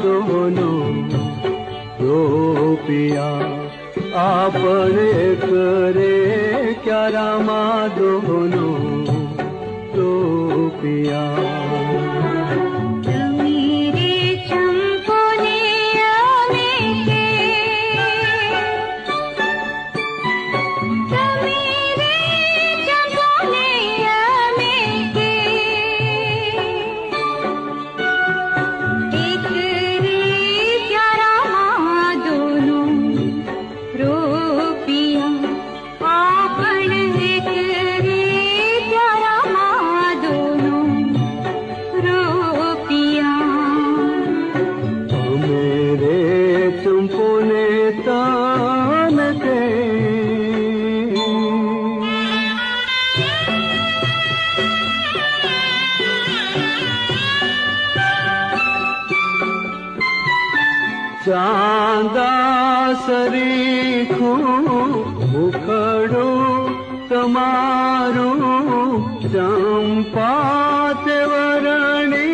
दोनों रूपिया आपने करे क्या रामा दोनों रूपिया चांदा सरीखू मुखड़ू तमारू चंपा ते वरणी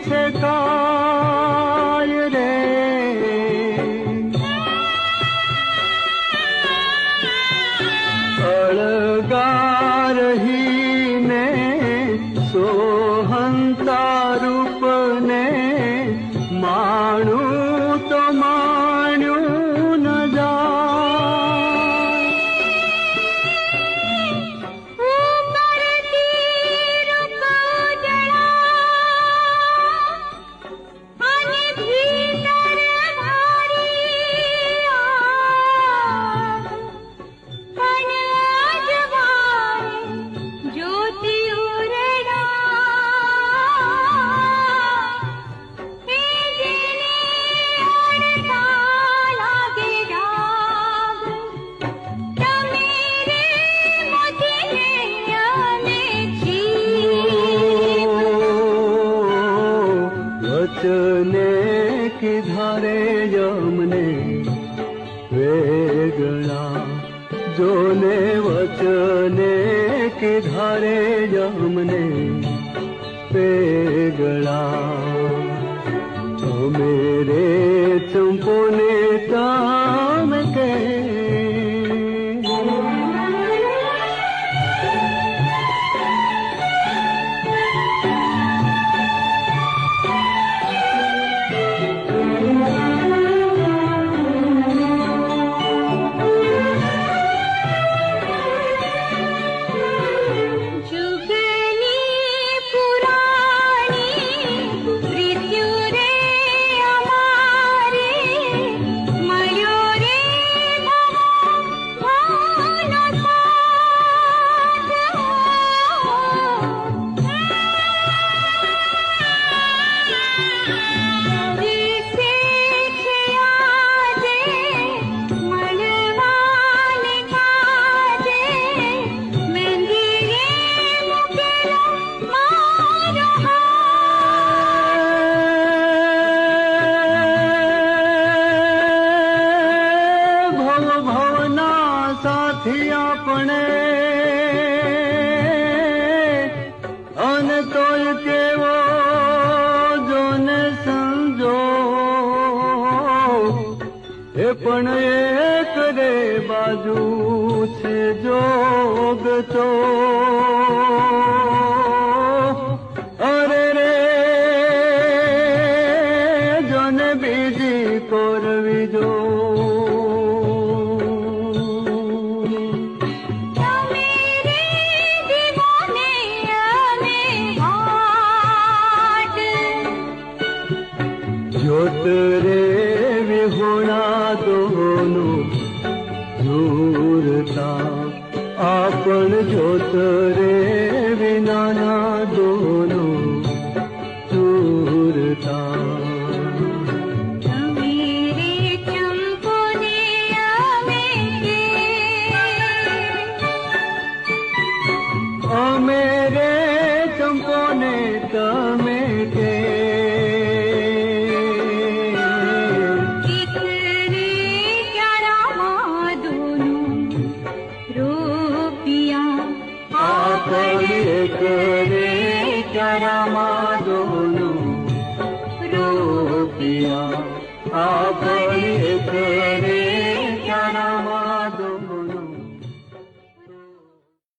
से काय रे अलगा रही ने सोहंता रूप ने माणू तो माण्यू न जाय वचने की धारे यमने वेगला जोने वचने की धारे यमने वेगला तो मेरे चंपोने ताम के साथी अपने अन तोल के वो जोने समझो ए पण एक रे बाजू छे जोग तो अरे रे जोने बीजी कोरवी जो ज्योत रे विहोणा दोनों दूरता आपण ज्योत रे विनाना दोनों दूरता मेरे चंपोने तमे के करे क्या रामा दोनों रूप पिया आपण एक रे